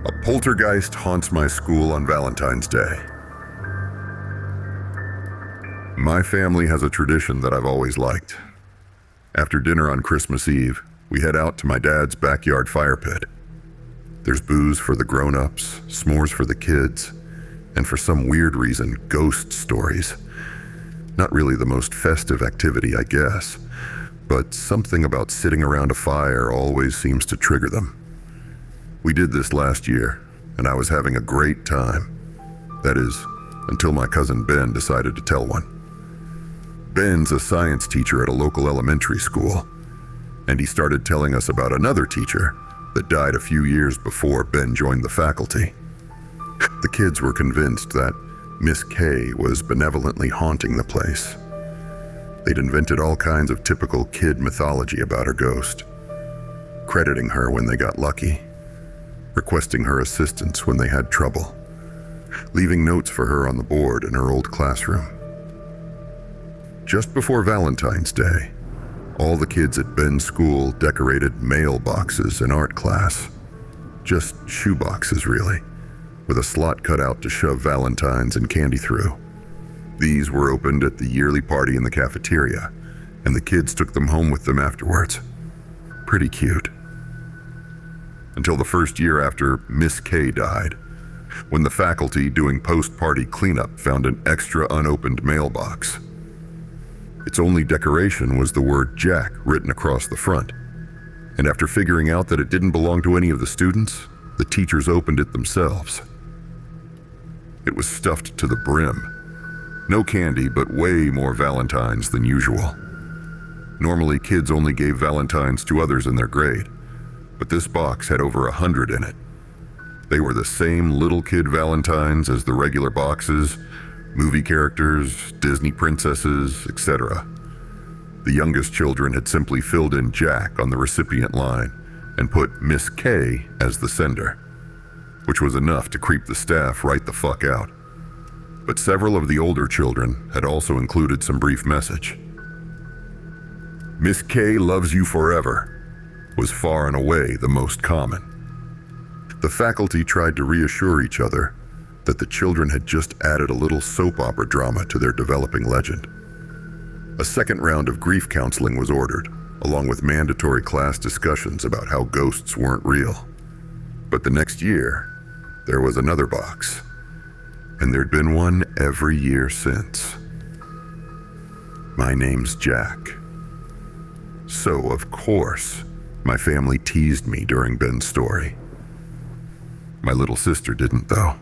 A poltergeist haunts my school on Valentine's Day. My family has a tradition that I've always liked. After dinner on Christmas Eve, we head out to my dad's backyard fire pit. There's booze for the grown-ups, s'mores for the kids, and for some weird reason, ghost stories. Not really the most festive activity, I guess, but something about sitting around a fire always seems to trigger them. We did this last year, and I was having a great time. That is, until my cousin Ben decided to tell one. Ben's a science teacher at a local elementary school, and he started telling us about another teacher that died a few years before Ben joined the faculty. The kids were convinced that Miss K was benevolently haunting the place. They'd invented all kinds of typical kid mythology about her ghost, crediting her when they got lucky, requesting her assistance when they had trouble, leaving notes for her on the board in her old classroom. Just before Valentine's Day, all the kids at Ben's school decorated mailboxes in art class. Just shoeboxes, really, with a slot cut out to shove valentines and candy through. These were opened at the yearly party in the cafeteria, and the kids took them home with them afterwards. Pretty cute. Until the first year after Miss K died, when the faculty doing post-party cleanup found an extra unopened mailbox. Its only decoration was the word Jack written across the front. And after figuring out that it didn't belong to any of the students, the teachers opened it themselves. It was stuffed to the brim. No candy, but way more valentines than usual. Normally, kids only gave valentines to others in their grade, but this box had over 100 in it. They were the same little kid valentines as the regular boxes, movie characters, Disney princesses, etc. The youngest children had simply filled in Jack on the recipient line and put Miss K as the sender, which was enough to creep the staff right the fuck out. But several of the older children had also included some brief message. Miss K loves you forever was far and away the most common. The faculty tried to reassure each other that the children had just added a little soap opera drama to their developing legend. A second round of grief counseling was ordered, along with mandatory class discussions about how ghosts weren't real. But the next year, there was another box, and there'd been one every year since. My name's Jack. So, of course, my family teased me during Ben's story. My little sister didn't, though.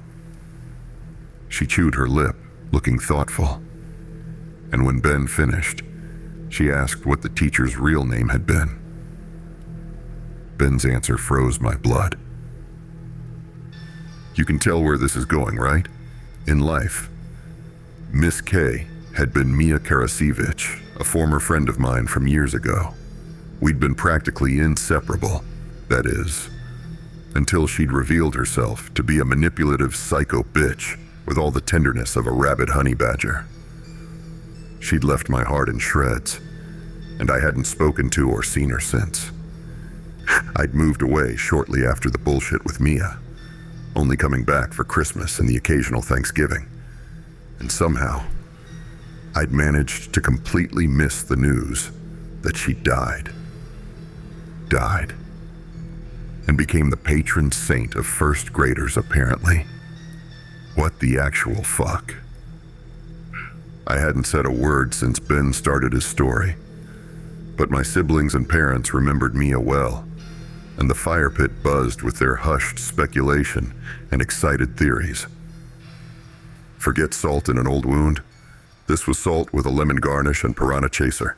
She chewed her lip, looking thoughtful. And when Ben finished, she asked what the teacher's real name had been. Ben's answer froze my blood. You can tell where this is going, right? In life. Miss K had been Mia Karasiewicz, a former friend of mine from years ago. We'd been practically inseparable, that is, until she'd revealed herself to be a manipulative psycho bitch with all the tenderness of a rabid honey badger. She'd left my heart in shreds, and I hadn't spoken to or seen her since. I'd moved away shortly after the bullshit with Mia, only coming back for Christmas and the occasional Thanksgiving. And somehow, I'd managed to completely miss the news that she died, and became the patron saint of first graders, apparently. What the actual fuck? I hadn't said a word since Ben started his story, but my siblings and parents remembered Mia well, and the fire pit buzzed with their hushed speculation and excited theories. Forget salt in an old wound? This was salt with a lemon garnish and piranha chaser.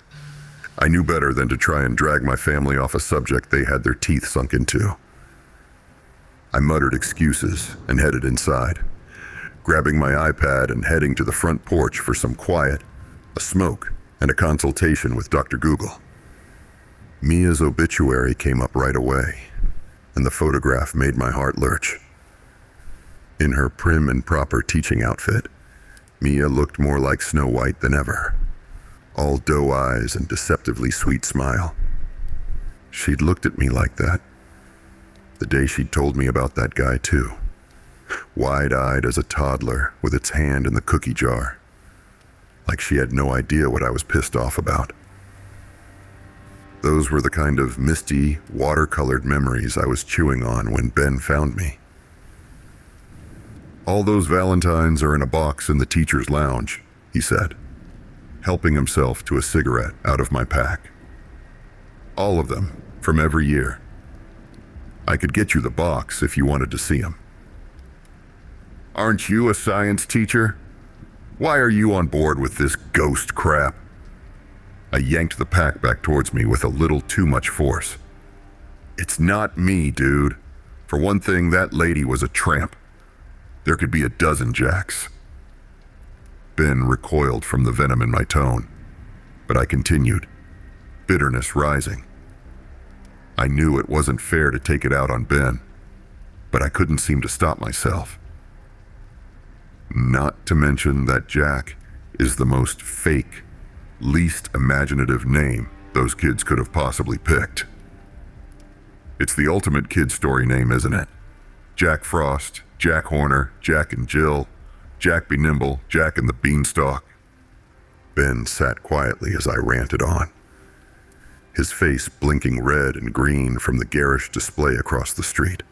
I knew better than to try and drag my family off a subject they had their teeth sunk into. I muttered excuses and headed inside, grabbing my iPad and heading to the front porch for some quiet, a smoke, and a consultation with Dr. Google. Mia's obituary came up right away, and the photograph made my heart lurch. In her prim and proper teaching outfit, Mia looked more like Snow White than ever. All doe eyes and deceptively sweet smile. She'd looked at me like that The day she'd told me about that guy too. Wide-eyed as a toddler with its hand in the cookie jar. Like she had no idea what I was pissed off about. Those were the kind of misty, watercolored memories I was chewing on when Ben found me. "All those Valentines are in a box in the teacher's lounge," he said, helping himself to a cigarette out of my pack. "All of them, from every year. I could get you the box if you wanted to see them." "Aren't you a science teacher? Why are you on board with this ghost crap?" I yanked the pack back towards me with a little too much force. "It's not me, dude. For one thing, that lady was a tramp. There could be a dozen Jacks." Ben recoiled from the venom in my tone, but I continued, bitterness rising. I knew it wasn't fair to take it out on Ben, but I couldn't seem to stop myself. Not to mention that Jack is the most fake, least imaginative name those kids could have possibly picked. It's the ultimate kid story name, isn't it? Jack Frost, Jack Horner, Jack and Jill, Jack Be Nimble, Jack and the Beanstalk. Ben sat quietly as I ranted on, his face blinking red and green from the garish display across the street.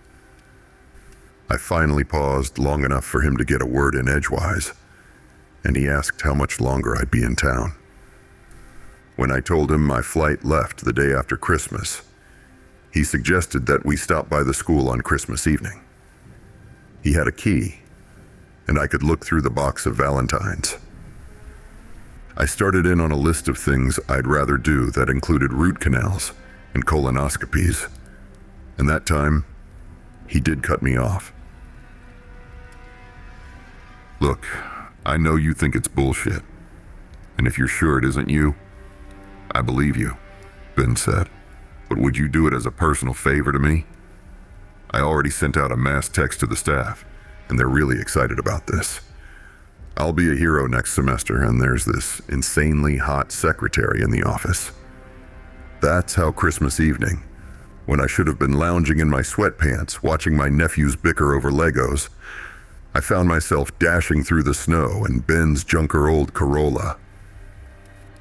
I finally paused long enough for him to get a word in edgewise, and he asked how much longer I'd be in town. When I told him my flight left the day after Christmas, he suggested that we stop by the school on Christmas evening. He had a key, and I could look through the box of Valentines. I started in on a list of things I'd rather do that included root canals and colonoscopies, and that time, he did cut me off. "Look, I know you think it's bullshit, and if you're sure it isn't you, I believe you," Ben said. "But would you do it as a personal favor to me? I already sent out a mass text to the staff, and they're really excited about this. I'll be a hero next semester, and there's this insanely hot secretary in the office. That's how Christmas evening, when I should have been lounging in my sweatpants watching my nephews bicker over Legos, I found myself dashing through the snow in Ben's junker old Corolla.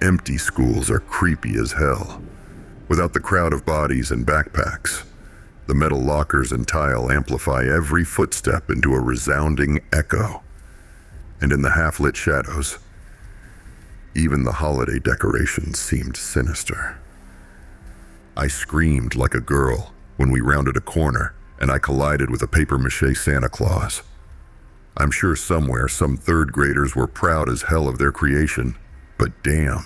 Empty schools are creepy as hell. Without the crowd of bodies and backpacks, the metal lockers and tile amplify every footstep into a resounding echo. And in the half-lit shadows, even the holiday decorations seemed sinister. I screamed like a girl when we rounded a corner and I collided with a papier-mâché Santa Claus. I'm sure somewhere some third graders were proud as hell of their creation, but damn,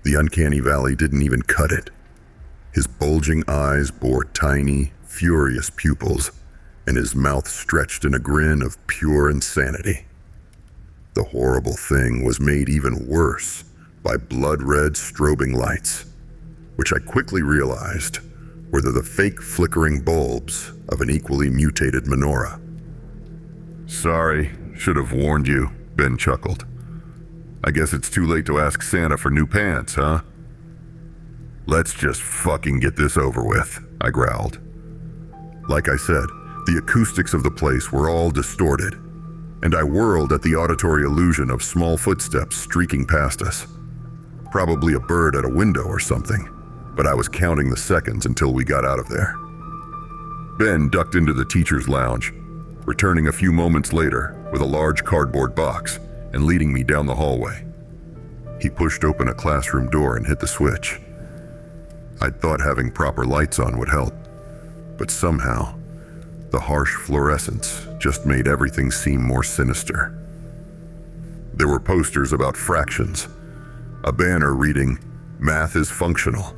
the uncanny valley didn't even cut it. His bulging eyes bore tiny, furious pupils, and his mouth stretched in a grin of pure insanity. The horrible thing was made even worse by blood-red strobing lights, which I quickly realized were the fake flickering bulbs of an equally mutated menorah. "Sorry, should have warned you," Ben chuckled. "I guess it's too late to ask Santa for new pants, huh?" "Let's just fucking get this over with," I growled. Like I said, the acoustics of the place were all distorted, and I whirled at the auditory illusion of small footsteps streaking past us. Probably a bird at a window or something, but I was counting the seconds until we got out of there. Ben ducked into the teacher's lounge, returning a few moments later with a large cardboard box and leading me down the hallway. He pushed open a classroom door and hit the switch. I'd thought having proper lights on would help, but somehow, the harsh fluorescence just made everything seem more sinister. There were posters about fractions, a banner reading, "Math is functional,"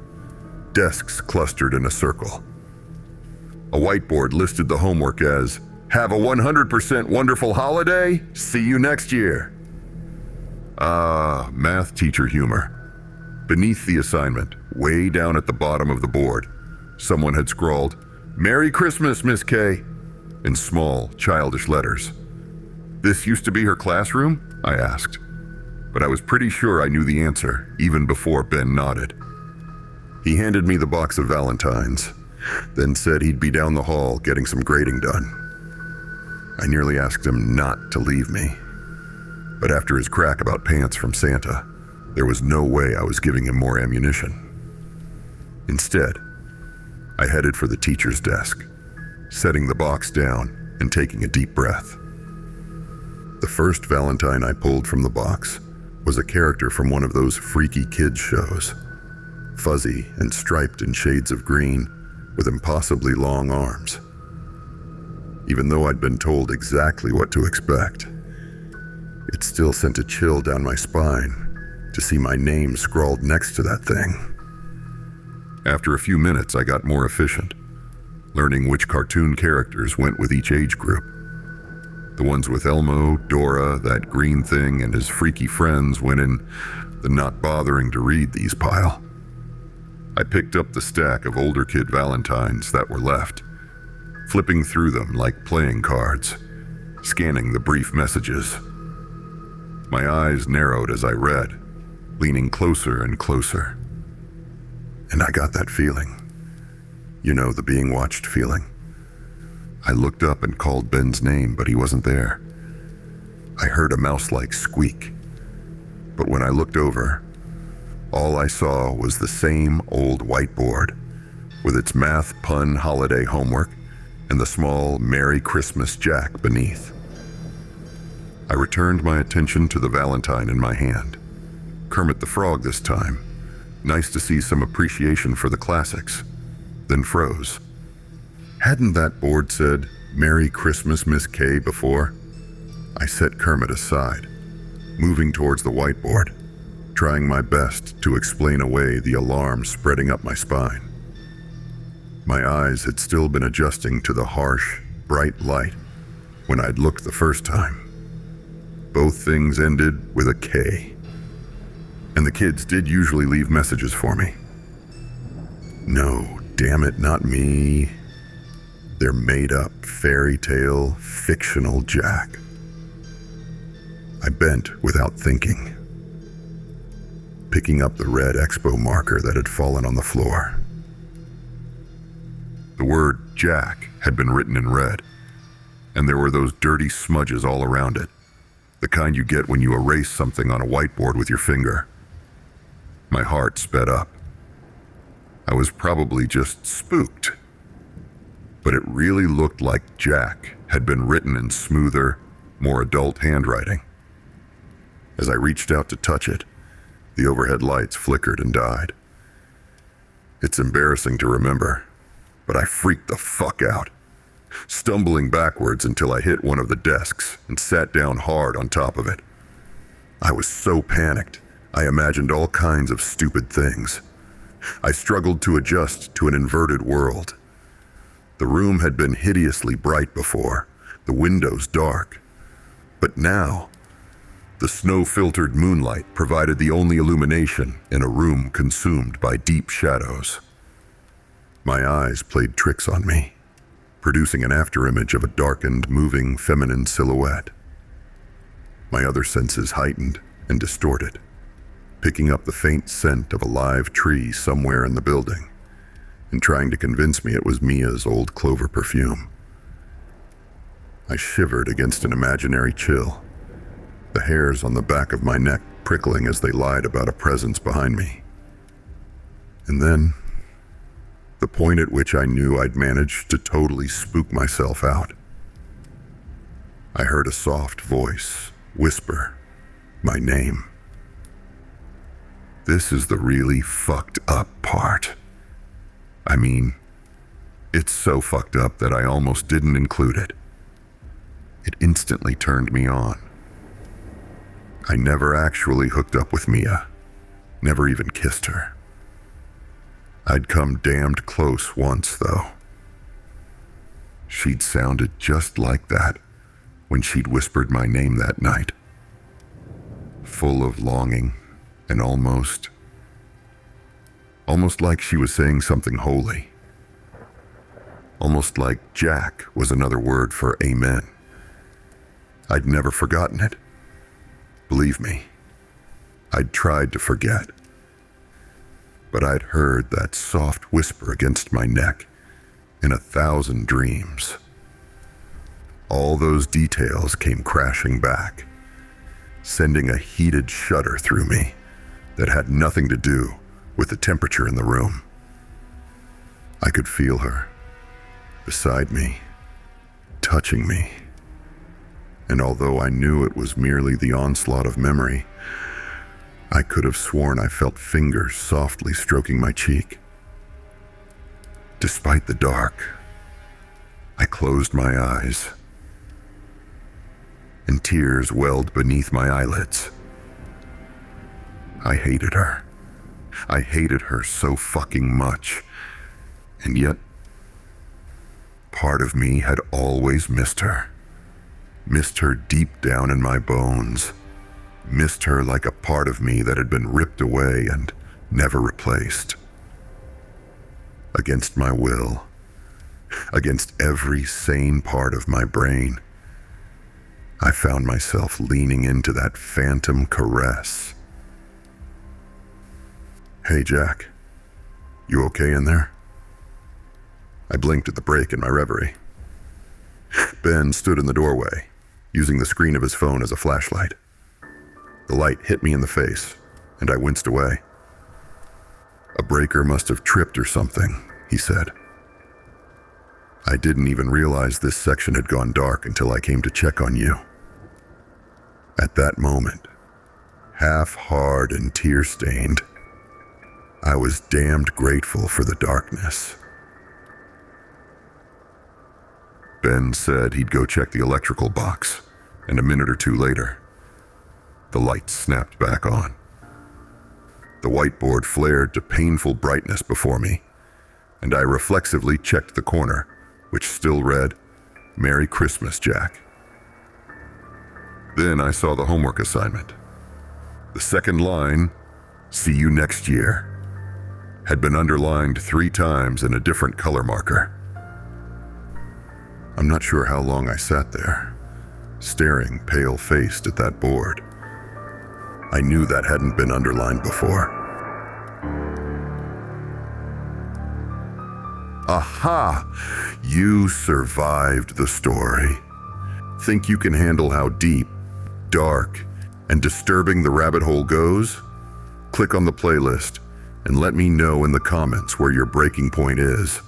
desks clustered in a circle. A whiteboard listed the homework as, "Have a 100% wonderful holiday, see you next year." Math teacher humor. Beneath the assignment, way down at the bottom of the board, someone had scrawled, "Merry Christmas, Miss K," in small, childish letters. "This used to be her classroom?" I asked. But I was pretty sure I knew the answer, even before Ben nodded. He handed me the box of Valentines, then said he'd be down the hall getting some grading done. I nearly asked him not to leave me, but after his crack about pants from Santa, there was no way I was giving him more ammunition. Instead, I headed for the teacher's desk, setting the box down and taking a deep breath. The first Valentine I pulled from the box was a character from one of those freaky kids shows, fuzzy and striped in shades of green with impossibly long arms. Even though I'd been told exactly what to expect, it still sent a chill down my spine to see my name scrawled next to that thing. After a few minutes, I got more efficient, learning which cartoon characters went with each age group. The ones with Elmo, Dora, that green thing, and his freaky friends went in the not bothering to read these pile. I picked up the stack of older kid Valentines that were left, flipping through them like playing cards, scanning the brief messages. My eyes narrowed as I read, leaning closer and closer. And I got that feeling. You know, the being watched feeling. I looked up and called Ben's name, but he wasn't there. I heard a mouse-like squeak, but when I looked over, all I saw was the same old whiteboard with its math pun holiday homework and the small Merry Christmas Jack beneath. I returned my attention to the Valentine in my hand. Kermit the Frog this time. Nice to see some appreciation for the classics. Then froze. Hadn't that board said, "Merry Christmas, Miss K" before? I set Kermit aside, moving towards the whiteboard, trying my best to explain away the alarm spreading up my spine. My eyes had still been adjusting to the harsh, bright light when I'd looked the first time. Both things ended with a K. And the kids did usually leave messages for me. No, damn it, not me. Their made-up, fairy tale, fictional Jack. I bent without thinking, picking up the red expo marker that had fallen on the floor. The word Jack had been written in red, and there were those dirty smudges all around it, the kind you get when you erase something on a whiteboard with your finger. My heart sped up. I was probably just spooked, but it really looked like Jack had been written in smoother, more adult handwriting. As I reached out to touch it, the overhead lights flickered and died. It's embarrassing to remember, but I freaked the fuck out, stumbling backwards until I hit one of the desks and sat down hard on top of it. I was so panicked, I imagined all kinds of stupid things. I struggled to adjust to an inverted world. The room had been hideously bright before, the windows dark. But now, the snow-filtered moonlight provided the only illumination in a room consumed by deep shadows. My eyes played tricks on me, producing an afterimage of a darkened, moving, feminine silhouette. My other senses heightened and distorted, picking up the faint scent of a live tree somewhere in the building, and trying to convince me it was Mia's old clover perfume. I shivered against an imaginary chill, the hairs on the back of my neck prickling as they lied about a presence behind me. And then, the point at which I knew I'd managed to totally spook myself out. I heard a soft voice whisper my name. This is the really fucked up part. I mean, it's so fucked up that I almost didn't include it. It instantly turned me on. I never actually hooked up with Mia, never even kissed her. I'd come damned close once, though. She'd sounded just like that when she'd whispered my name that night, full of longing and almost like she was saying something holy. Almost like Jack was another word for amen. I'd never forgotten it. Believe me, I'd tried to forget. But I'd heard that soft whisper against my neck in 1,000 dreams. All those details came crashing back, sending a heated shudder through me that had nothing to do with the temperature in the room. I could feel her beside me, touching me. And although I knew it was merely the onslaught of memory, I could have sworn I felt fingers softly stroking my cheek. Despite the dark, I closed my eyes, and tears welled beneath my eyelids. I hated her. I hated her so fucking much. And yet, part of me had always missed her. Missed her deep down in my bones. Missed her like a part of me that had been ripped away and never replaced. Against my will, against every sane part of my brain, I found myself leaning into that phantom caress. "Hey, Jack, you okay in there?" I blinked at the break in my reverie. Ben stood in the doorway, using the screen of his phone as a flashlight. The light hit me in the face, and I winced away. "A breaker must have tripped or something," he said. "I didn't even realize this section had gone dark until I came to check on you." At that moment, half hard and tear-stained, I was damned grateful for the darkness. Ben said he'd go check the electrical box, and a minute or two later, the lights snapped back on. The whiteboard flared to painful brightness before me, and I reflexively checked the corner, which still read, "Merry Christmas, Jack." Then I saw the homework assignment. The second line, "See you next year," had been underlined 3 times in a different color marker. I'm not sure how long I sat there, staring pale-faced at that board. I knew that hadn't been underlined before. Aha! You survived the story. Think you can handle how deep, dark, and disturbing the rabbit hole goes? Click on the playlist and let me know in the comments where your breaking point is.